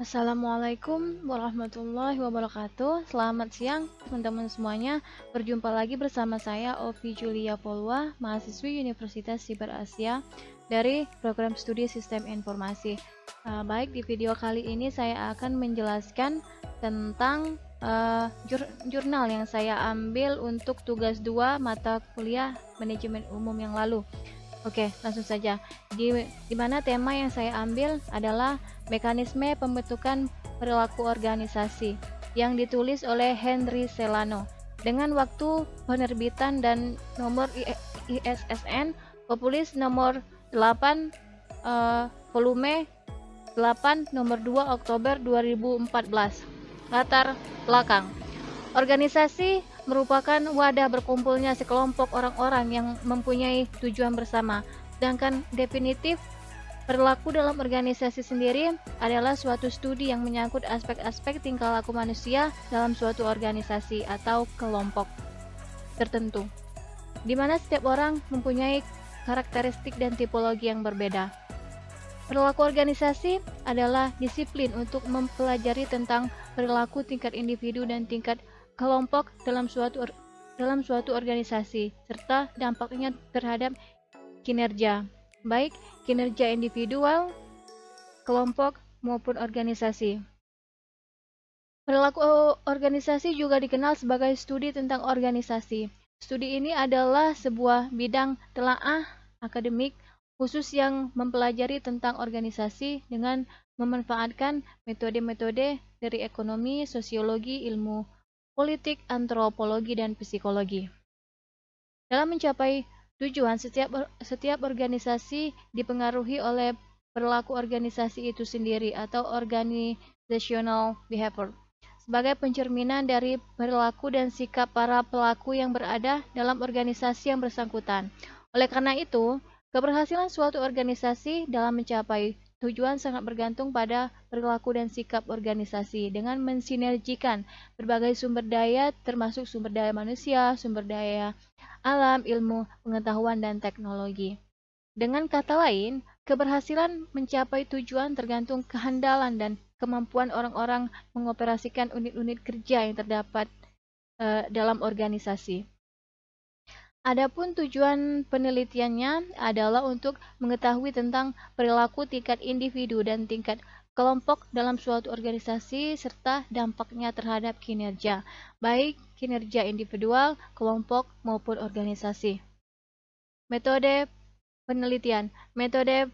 Assalamualaikum warahmatullahi wabarakatuh. Selamat siang teman-teman semuanya. Berjumpa lagi bersama saya Ovi Julia Polwa, mahasiswi Universitas Siber Asia dari program studi Sistem Informasi. Baik, di video kali ini saya akan menjelaskan tentang jurnal yang saya ambil untuk tugas 2 mata kuliah manajemen umum yang lalu. Oke, langsung saja. Di mana tema yang saya ambil adalah mekanisme pembentukan perilaku organisasi yang ditulis oleh Henry Celano dengan waktu penerbitan dan nomor ISSN Populis nomor 8 volume 8 nomor 2 Oktober 2014. Latar belakang. Organisasi merupakan wadah berkumpulnya sekelompok orang-orang yang mempunyai tujuan bersama. Sedangkan definitif perilaku dalam organisasi sendiri adalah suatu studi yang menyangkut aspek-aspek tingkah laku manusia dalam suatu organisasi atau kelompok tertentu, di mana setiap orang mempunyai karakteristik dan tipologi yang berbeda. Perilaku organisasi adalah disiplin untuk mempelajari tentang perilaku tingkat individu dan tingkat kelompok dalam suatu organisasi serta dampaknya terhadap kinerja, baik kinerja individual, kelompok maupun organisasi. Perilaku organisasi juga dikenal sebagai studi tentang organisasi. Studi ini adalah sebuah bidang telaah akademik khusus yang mempelajari tentang organisasi dengan memanfaatkan metode-metode dari ekonomi, sosiologi, ilmu politik, antropologi, dan psikologi. Dalam mencapai tujuan, setiap organisasi dipengaruhi oleh perilaku organisasi itu sendiri atau organizational behavior sebagai pencerminan dari perilaku dan sikap para pelaku yang berada dalam organisasi yang bersangkutan. Oleh karena itu, keberhasilan suatu organisasi dalam mencapai tujuan sangat bergantung pada perilaku dan sikap organisasi dengan mensinergikan berbagai sumber daya termasuk sumber daya manusia, sumber daya alam, ilmu, pengetahuan, dan teknologi. Dengan kata lain, keberhasilan mencapai tujuan tergantung kehandalan dan kemampuan orang-orang mengoperasikan unit-unit kerja yang terdapat dalam organisasi. Adapun tujuan penelitiannya adalah untuk mengetahui tentang perilaku tingkat individu dan tingkat kelompok dalam suatu organisasi serta dampaknya terhadap kinerja, baik kinerja individual, kelompok, maupun organisasi. Metode penelitian. Metode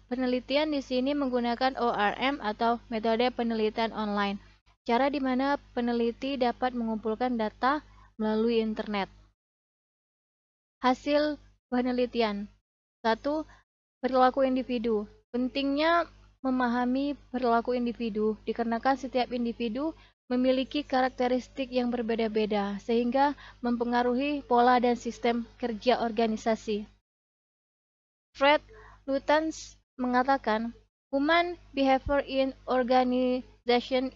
penelitian di sini menggunakan ORM atau metode penelitian online. Cara di mana peneliti dapat mengumpulkan data melalui internet. Hasil penelitian. 1. Perilaku individu. Pentingnya memahami perilaku individu dikarenakan setiap individu memiliki karakteristik yang berbeda-beda sehingga mempengaruhi pola dan sistem kerja organisasi. Fred Lutyens mengatakan, human behavior in organization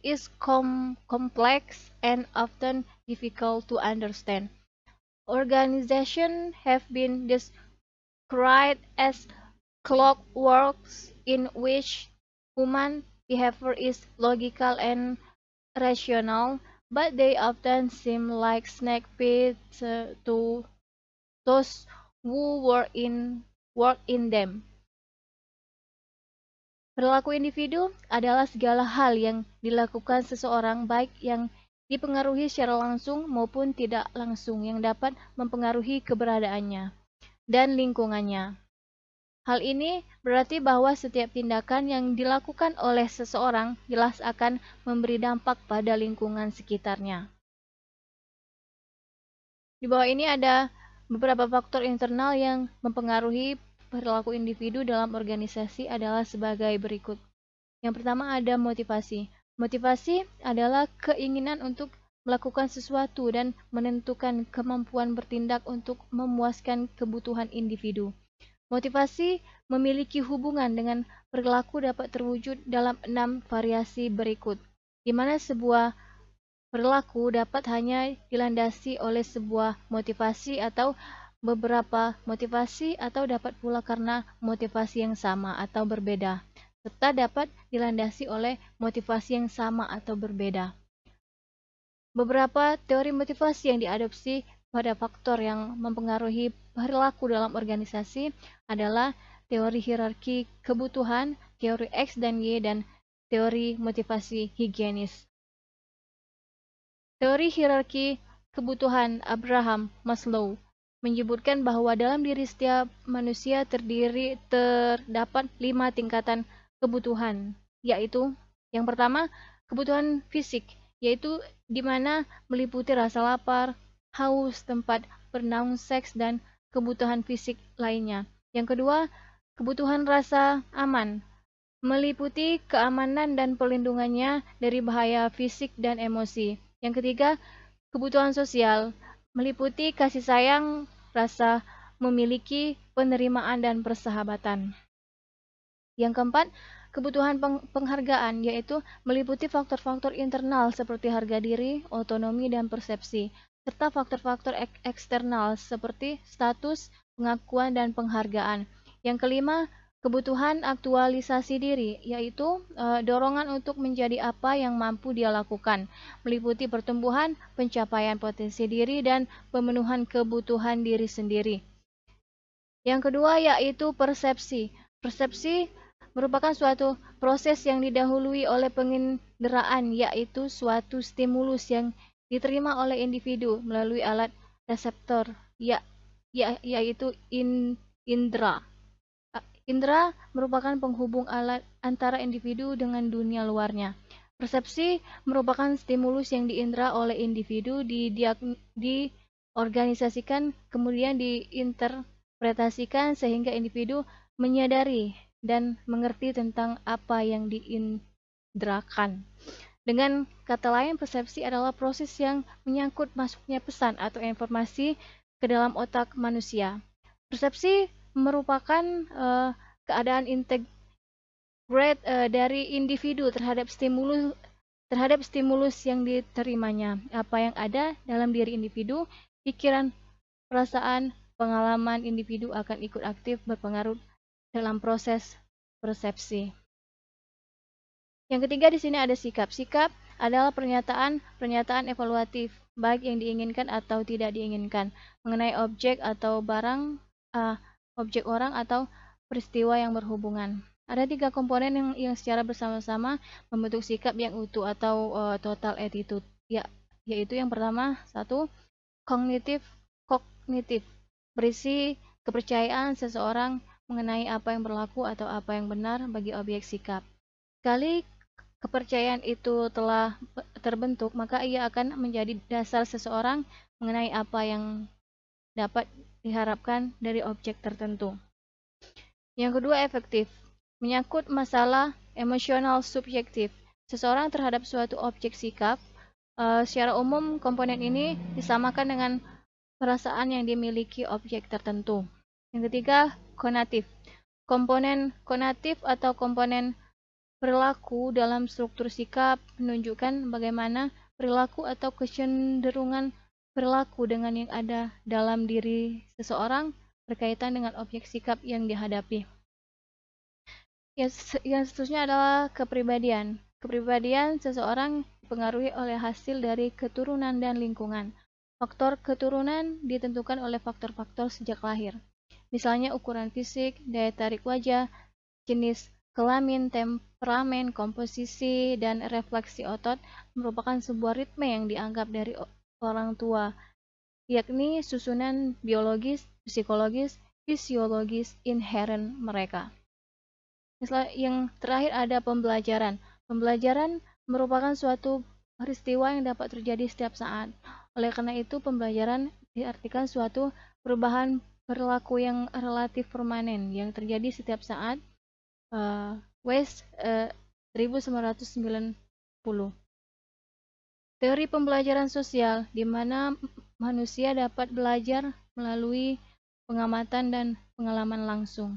is complex and often difficult to understand. Organizations have been described as clockworks in which human behavior is logical and rational, but they often seem like snake pits to those who work in them. Perilaku individu adalah segala hal yang dilakukan seseorang baik yang dipengaruhi secara langsung maupun tidak langsung yang dapat mempengaruhi keberadaannya dan lingkungannya. Hal ini berarti bahwa setiap tindakan yang dilakukan oleh seseorang jelas akan memberi dampak pada lingkungan sekitarnya. Di bawah ini ada beberapa faktor internal yang mempengaruhi perilaku individu dalam organisasi adalah sebagai berikut. Yang pertama ada motivasi. Motivasi adalah keinginan untuk melakukan sesuatu dan menentukan kemampuan bertindak untuk memuaskan kebutuhan individu. Motivasi memiliki hubungan dengan perilaku dapat terwujud dalam 6 variasi berikut, di mana sebuah perilaku dapat hanya dilandasi oleh sebuah motivasi atau beberapa motivasi atau dapat pula karena motivasi yang sama atau berbeda. serta dapat dilandasi oleh motivasi yang sama atau berbeda. Beberapa teori motivasi yang diadopsi pada faktor yang mempengaruhi perilaku dalam organisasi adalah teori hierarki kebutuhan, teori X dan Y, dan teori motivasi higienis. Teori hierarki kebutuhan Abraham Maslow menyebutkan bahwa dalam diri setiap manusia terdapat 5 tingkatan kebutuhan, yaitu yang pertama, kebutuhan fisik, yaitu di mana meliputi rasa lapar, haus, tempat bernaung, seks, dan kebutuhan fisik lainnya. Yang kedua, kebutuhan rasa aman, meliputi keamanan dan perlindungannya dari bahaya fisik dan emosi. Yang ketiga, kebutuhan sosial, meliputi kasih sayang, rasa memiliki, penerimaan, dan persahabatan. Yang keempat, kebutuhan penghargaan, yaitu meliputi faktor-faktor internal seperti harga diri, otonomi, dan persepsi, serta faktor-faktor eksternal seperti status, pengakuan, dan penghargaan. Yang kelima, kebutuhan aktualisasi diri, yaitu dorongan untuk menjadi apa yang mampu dia lakukan, meliputi pertumbuhan, pencapaian potensi diri, dan pemenuhan kebutuhan diri sendiri. Yang kedua yaitu persepsi. Persepsi merupakan suatu proses yang didahului oleh penginderaan, yaitu suatu stimulus yang diterima oleh individu melalui alat reseptor, yaitu indera. Indera merupakan penghubung alat antara individu dengan dunia luarnya. Persepsi merupakan stimulus yang diindera oleh individu, diorganisasikan, kemudian diinterpretasikan sehingga individu menyadari dan mengerti tentang apa yang diindrakan. Dengan kata lain, persepsi adalah proses yang menyangkut masuknya pesan atau informasi ke dalam otak manusia. Persepsi merupakan keadaan integrate dari individu terhadap stimulus yang diterimanya. Apa yang ada dalam diri individu, pikiran, perasaan, pengalaman individu akan ikut aktif berpengaruh dalam proses persepsi. Yang ketiga di sini ada sikap. Sikap adalah pernyataan evaluatif, baik yang diinginkan atau tidak diinginkan, mengenai objek atau barang, objek orang atau peristiwa yang berhubungan. Ada 3 komponen yang secara bersama-sama membentuk sikap yang utuh atau total attitude. Yaitu yang pertama, 1, kognitif, berisi kepercayaan seseorang mengenai apa yang berlaku atau apa yang benar bagi objek sikap. Sekali kepercayaan itu telah terbentuk, maka ia akan menjadi dasar seseorang mengenai apa yang dapat diharapkan dari objek tertentu. Yang kedua, efektif, menyangkut masalah emosional subjektif seseorang terhadap suatu objek sikap. Secara umum, komponen ini disamakan dengan perasaan yang dimiliki objek tertentu. Yang ketiga, konatif. Komponen konatif atau komponen perilaku dalam struktur sikap menunjukkan bagaimana perilaku atau kecenderungan perilaku dengan yang ada dalam diri seseorang berkaitan dengan objek sikap yang dihadapi. Yang seterusnya adalah kepribadian. Kepribadian seseorang dipengaruhi oleh hasil dari keturunan dan lingkungan. Faktor keturunan ditentukan oleh faktor-faktor sejak lahir. Misalnya ukuran fisik, daya tarik wajah, jenis kelamin, temperamen, komposisi, dan refleksi otot merupakan sebuah ritme yang dianggap dari orang tua, yakni susunan biologis, psikologis, fisiologis inheren mereka. Yang terakhir ada pembelajaran. Pembelajaran merupakan suatu peristiwa yang dapat terjadi setiap saat. Oleh karena itu, pembelajaran diartikan suatu perubahan perilaku yang relatif permanen yang terjadi setiap saat. West 1990. Teori pembelajaran sosial, di mana manusia dapat belajar melalui pengamatan dan pengalaman langsung.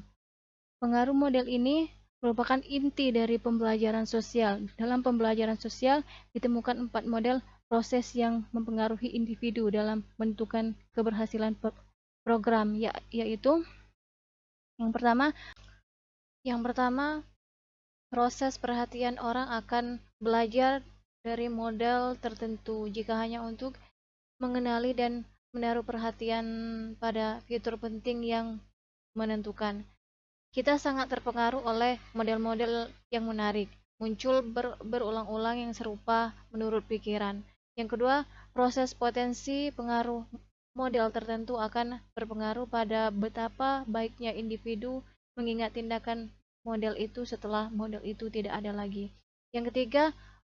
Pengaruh model ini merupakan inti dari pembelajaran sosial. Dalam pembelajaran sosial ditemukan 4 model proses yang mempengaruhi individu dalam menentukan keberhasilan program, yaitu yang pertama proses perhatian orang akan belajar dari model tertentu jika hanya untuk mengenali dan menaruh perhatian pada fitur penting yang menentukan. Kita sangat terpengaruh oleh model-model yang menarik, muncul berulang-ulang yang serupa menurut pikiran. Yang kedua, proses potensi pengaruh model tertentu akan berpengaruh pada betapa baiknya individu mengingat tindakan model itu setelah model itu tidak ada lagi. Yang ketiga,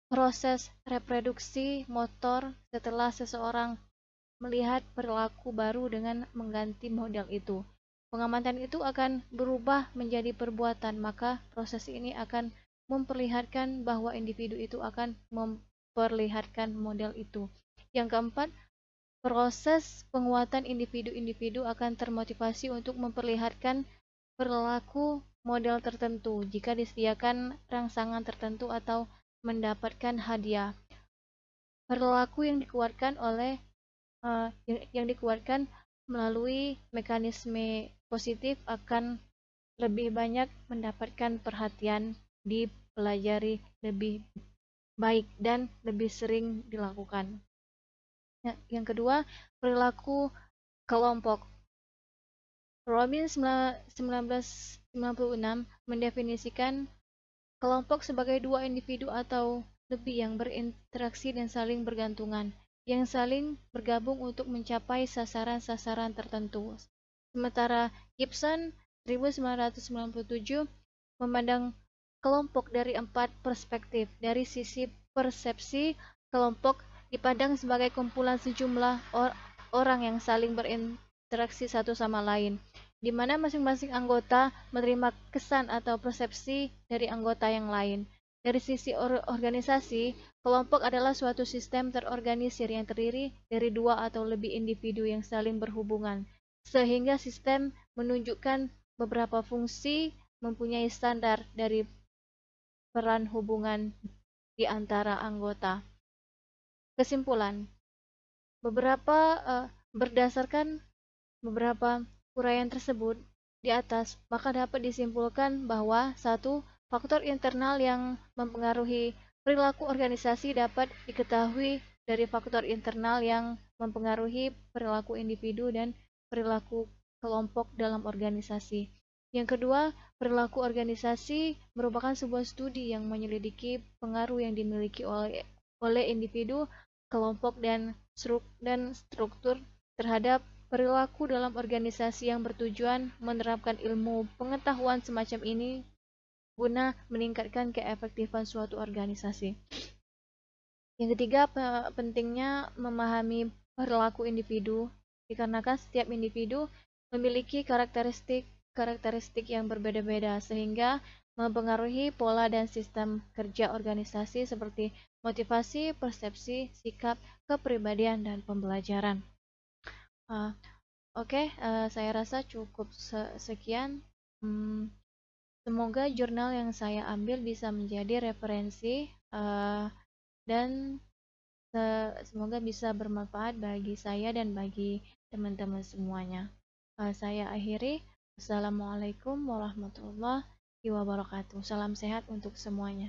proses reproduksi motor setelah seseorang melihat perilaku baru dengan mengganti model itu. Pengamatan itu akan berubah menjadi perbuatan, maka proses ini akan memperlihatkan bahwa individu itu akan memperlihatkan model itu. Yang keempat, proses penguatan individu-individu akan termotivasi untuk memperlihatkan perilaku model tertentu jika disediakan rangsangan tertentu atau mendapatkan hadiah. Perilaku yang dikuatkan oleh yang dikuatkan melalui mekanisme positif akan lebih banyak mendapatkan perhatian, dipelajari lebih baik dan lebih sering dilakukan. Yang kedua, perilaku kelompok. Robbins 1996 mendefinisikan kelompok sebagai dua individu atau lebih yang berinteraksi dan saling bergantungan, yang saling bergabung untuk mencapai sasaran-sasaran tertentu. Sementara Gibson 1997 memandang kelompok dari 4 perspektif. Dari sisi persepsi, kelompok dipandang sebagai kumpulan sejumlah orang yang saling berinteraksi satu sama lain, di mana masing-masing anggota menerima kesan atau persepsi dari anggota yang lain. Dari sisi organisasi, kelompok adalah suatu sistem terorganisir yang terdiri dari dua atau lebih individu yang saling berhubungan, sehingga sistem menunjukkan beberapa fungsi mempunyai standar dari peran hubungan di antara anggota. Kesimpulan, berdasarkan beberapa uraian tersebut di atas, maka dapat disimpulkan bahwa satu, faktor internal yang mempengaruhi perilaku organisasi dapat diketahui dari faktor internal yang mempengaruhi perilaku individu dan perilaku kelompok dalam organisasi. Yang kedua, perilaku organisasi merupakan sebuah studi yang menyelidiki pengaruh yang dimiliki oleh individu, kelompok, dan struktur terhadap perilaku dalam organisasi yang bertujuan menerapkan ilmu pengetahuan semacam ini guna meningkatkan keefektifan suatu organisasi. Yang ketiga, pentingnya memahami perilaku individu, dikarenakan setiap individu memiliki karakteristik yang berbeda-beda sehingga mempengaruhi pola dan sistem kerja organisasi seperti motivasi, persepsi, sikap, kepribadian, dan pembelajaran. Oke, saya rasa cukup sekian. Semoga jurnal yang saya ambil bisa menjadi referensi dan semoga bisa bermanfaat bagi saya dan bagi teman-teman semuanya. Saya akhiri. Assalamualaikum warahmatullahi wabarakatuh. Salam sehat untuk semuanya.